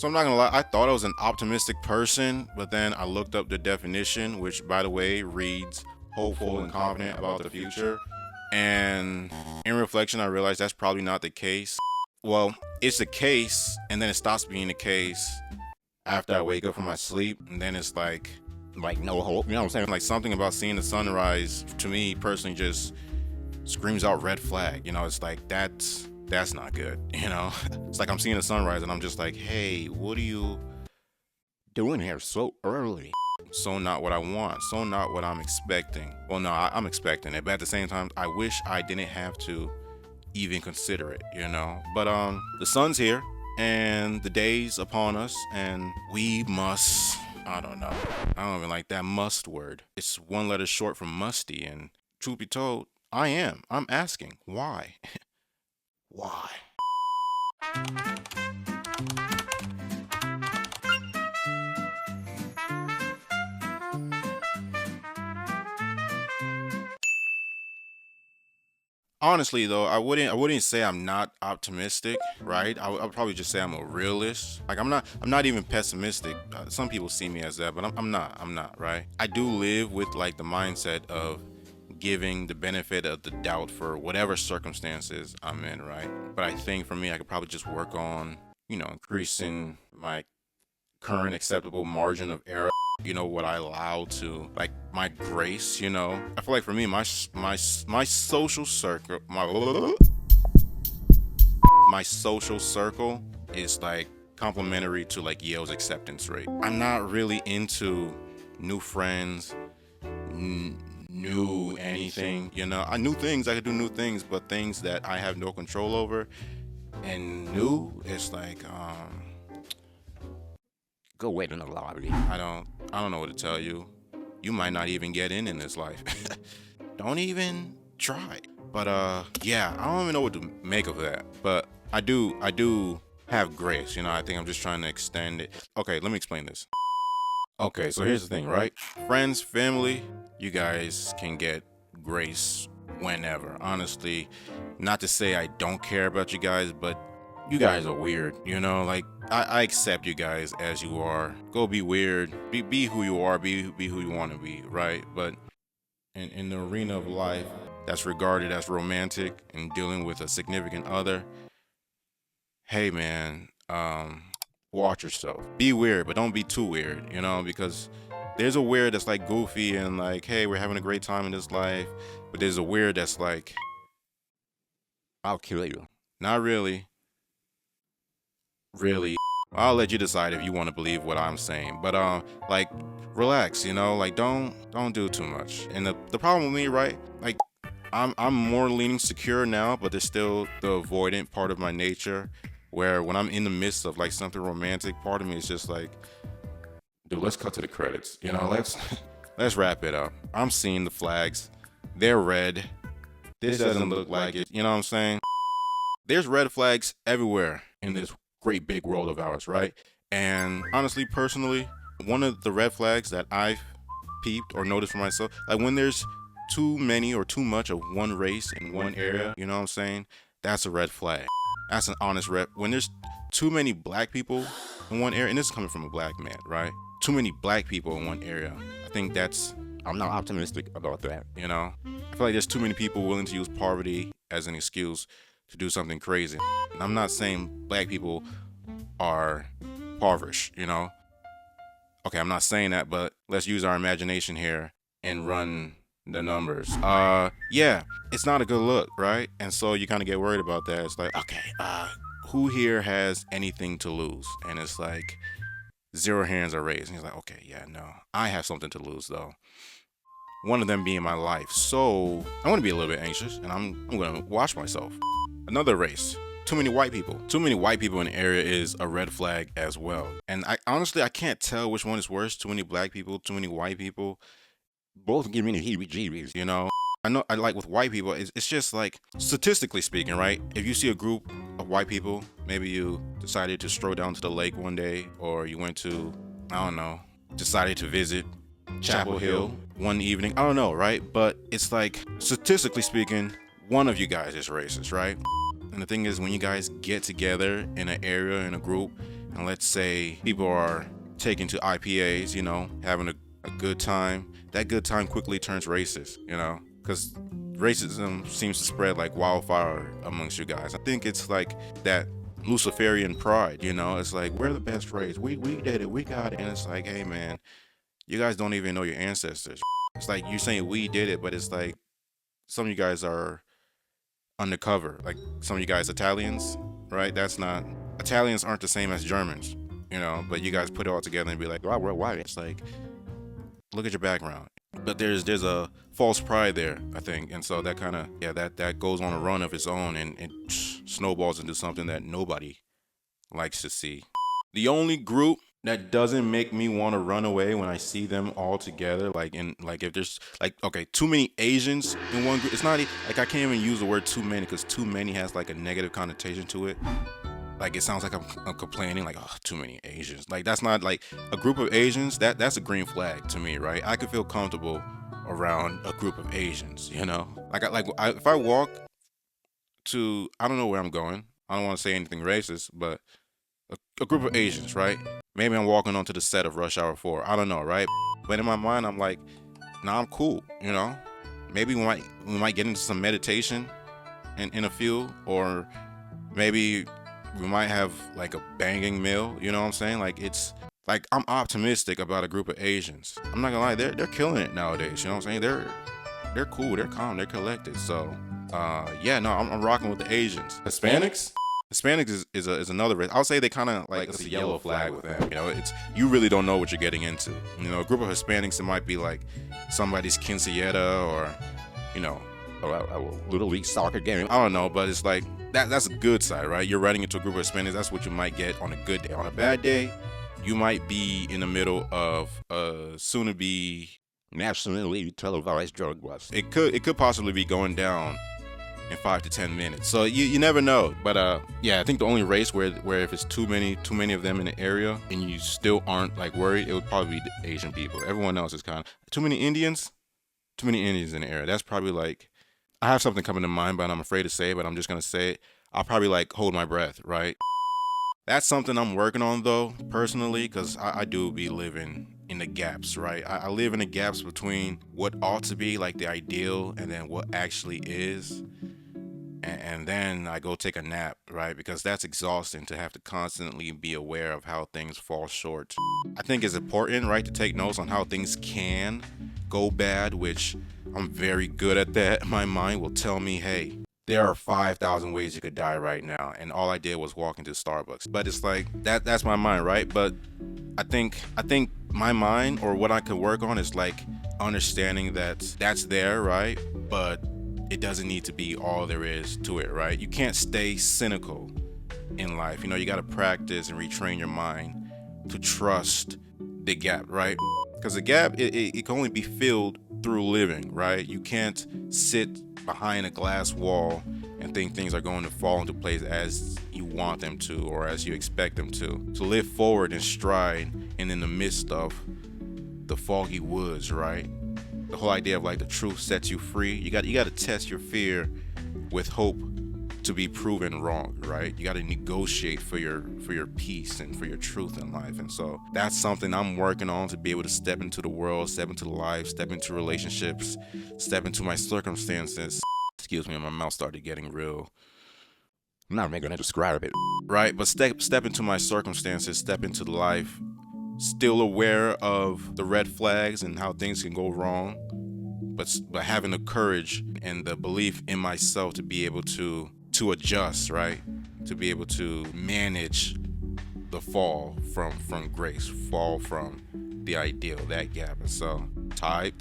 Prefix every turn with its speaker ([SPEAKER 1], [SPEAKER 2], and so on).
[SPEAKER 1] So I'm not gonna lie, I thought I was an optimistic person, but then I looked up the definition, which by the way reads hopeful and confident about the future. And in reflection, I realized that's probably not the case. Well, it's the case, and then it stops being the case after I wake up from my sleep, and then it's like no hope. You know what I'm saying? Like something about seeing the sunrise to me personally just screams out red flag. You know, it's like that's not good. You know, it's like I'm seeing the sunrise and I'm just like, hey, what are you doing here so early? So not what I want. So not what I'm expecting. Well, no, I'm expecting it, but at the same time, I wish I didn't have to even consider it. You know, but the sun's here and the day's upon us, and we must. I don't know. I don't even like that must word. It's one letter short from musty, and truth be told, I am. I'm asking why. Why? Honestly though, I wouldn't say I'm not optimistic, right? I would probably just say I'm a realist. Like I'm not even pessimistic. Some people see me as that, but I'm not, right? I do live with like the mindset of giving the benefit of the doubt for whatever circumstances I'm in, right? But I think for me, I could probably just work on, increasing my current acceptable margin of error. What I allow to, like, my grace. I feel like for me, my social circle, my social circle is like complementary to like Yale's acceptance rate. I'm not really into new friends, new anything. I knew things, I could do new things, but things that I have no control over and new, it's like go wait in the lobby. I don't know what to tell you. You might not even get in this life. Don't even try. But yeah, I don't even know what to make of that. But I do have grace. I think I'm just trying to extend it. Okay, let me explain this. Okay, so here's the thing, right? Friends, family, you guys can get grace whenever. Honestly, not to say I don't care about you guys, but you guys are weird. Like I accept you guys as you are. Go be weird. Be who you are. Be who you want to be, right? But in the arena of life that's regarded as romantic and dealing with a significant other, hey man, watch yourself. Be weird, but don't be too weird, because there's a weird that's like goofy and like, hey, we're having a great time in this life. But there's a weird that's like, I'll kill you. Not really. Really. I'll let you decide if you want to believe what I'm saying. But like relax, like don't do too much. And the problem with me, right? Like I'm more leaning secure now, but there's still the avoidant part of my nature where when I'm in the midst of like something romantic, part of me is just like, dude, let's cut to the credits. Let's wrap it up. I'm seeing the flags. They're red. This doesn't look like it. You know what I'm saying? There's red flags everywhere in this great big world of ours, right? And honestly, personally, one of the red flags that I've peeped or noticed for myself, like when there's too many or too much of one race in one area, you know what I'm saying? That's a red flag. That's an honest red. When there's too many black people in one area, and this is coming from a black man, right? Too many black people in one area. I think I'm not optimistic about that, I feel like there's too many people willing to use poverty as an excuse to do something crazy. And I'm not saying black people are impoverished, Okay, I'm not saying that, but let's use our imagination here and run the numbers. Yeah, it's not a good look, right? And so you kind of get worried about that. It's like, okay, who here has anything to lose? And it's like 0 hands are raised. And he's like, okay, yeah, no, I have something to lose though. One of them being my life. So I'm gonna be a little bit anxious, and I'm gonna watch myself. Another race. Too many white people. Too many white people in the area is a red flag as well. And I honestly can't tell which one is worse. Too many black people, too many white people. Both give me the heebie-jeebies, I know, I like with white people, it's just like, statistically speaking, right? If you see a group of white people, maybe you decided to stroll down to the lake one day, or you went to, I don't know, decided to visit Chapel Hill one evening. I don't know, right? But it's like, statistically speaking, one of you guys is racist, right? And the thing is, when you guys get together in an area, in a group, and let's say people are taking to IPAs, having a good time, that good time quickly turns racist, because racism seems to spread like wildfire amongst you guys. I think it's like that Luciferian pride, it's like, we're the best race, we did it, we got it, and it's like, hey man, you guys don't even know your ancestors. It's like you're saying we did it, but it's like some of you guys are undercover. Like some of you guys Italians, right? That's not, Italians aren't the same as Germans, but you guys put it all together and be like, wow, we're white. It's like, look at your background. But there's a false pride there, I think. And so that kind of, that goes on a run of its own, and it snowballs into something that nobody likes to see. The only group that doesn't make me want to run away when I see them all together, like if there's like, okay, too many Asians in one group, it's not like, I can't even use the word too many, because too many has like a negative connotation to it. Like it sounds like I'm complaining, like, oh, too many Asians. Like that's not, like, a group of Asians, that's a green flag to me, right? I could feel comfortable around a group of Asians, if I walk to, I don't know where I'm going, I don't want to say anything racist, but a group of Asians, right? Maybe I'm walking onto the set of Rush Hour 4. I don't know, right? But in my mind, I'm like, nah, I'm cool, Maybe we might get into some meditation in a few, or maybe we might have like a banging meal, you know what I'm saying? Like it's like, I'm optimistic about a group of Asians. I'm not gonna lie, they're killing it nowadays, you know what I'm saying? They're cool, they're calm, they're collected. So I'm rocking with the Asians. Hispanics is another race. I'll say they kind of like, it's a yellow flag with them. It's, you really don't know what you're getting into. A group of Hispanics, it might be like somebody's quinceañera, or a little league soccer game. I don't know, but it's like that's a good side, right? You're running into a group of Hispanics. That's what you might get on a good day. On a bad day, you might be in the middle of a soon-to-be nationally televised drug bust. It could possibly be going down in 5 to 10 minutes. So you never know. But I think the only race where if it's too many of them in the area and you still aren't like worried, it would probably be the Asian people. Everyone else is kind of too many Indians in the area. That's probably like, I have something coming to mind, but I'm afraid to say it, but I'm just gonna say it. I'll probably like hold my breath, right? That's something I'm working on though, personally, because I do be living in the gaps, right? I live in the gaps between what ought to be like the ideal and then what actually is. And then I go take a nap, right? Because that's exhausting to have to constantly be aware of how things fall short. I think it's important, right, to take notes on how things can go bad, which I'm very good at that. My mind will tell me, hey, there are 5,000 ways you could die right now, and all I did was walk into Starbucks. But it's like, that's my mind, right? But I think my mind, or what I could work on, is like understanding that that's there, right? But it doesn't need to be all there is to it, right? You can't stay cynical in life. You got to practice and retrain your mind to trust the gap, right? Because the gap, it can only be filled through living, right? You can't sit behind a glass wall and think things are going to fall into place as you want them to, or as you expect them to. To live forward in stride and in the midst of the foggy woods, right? The whole idea of like the truth sets you free. You got to test your fear with hope to be proven wrong, right? You got to negotiate for your peace and for your truth in life. And so that's something I'm working on, to be able to step into the world, step into life, step into relationships, step into my circumstances. Excuse me, my mouth started getting real. I'm not even gonna describe it, right? But step into my circumstances, step into life, still aware of the red flags and how things can go wrong, but having the courage and the belief in myself to be able to adjust, right? To be able to manage the fall from grace, fall from the ideal, that gap. And so type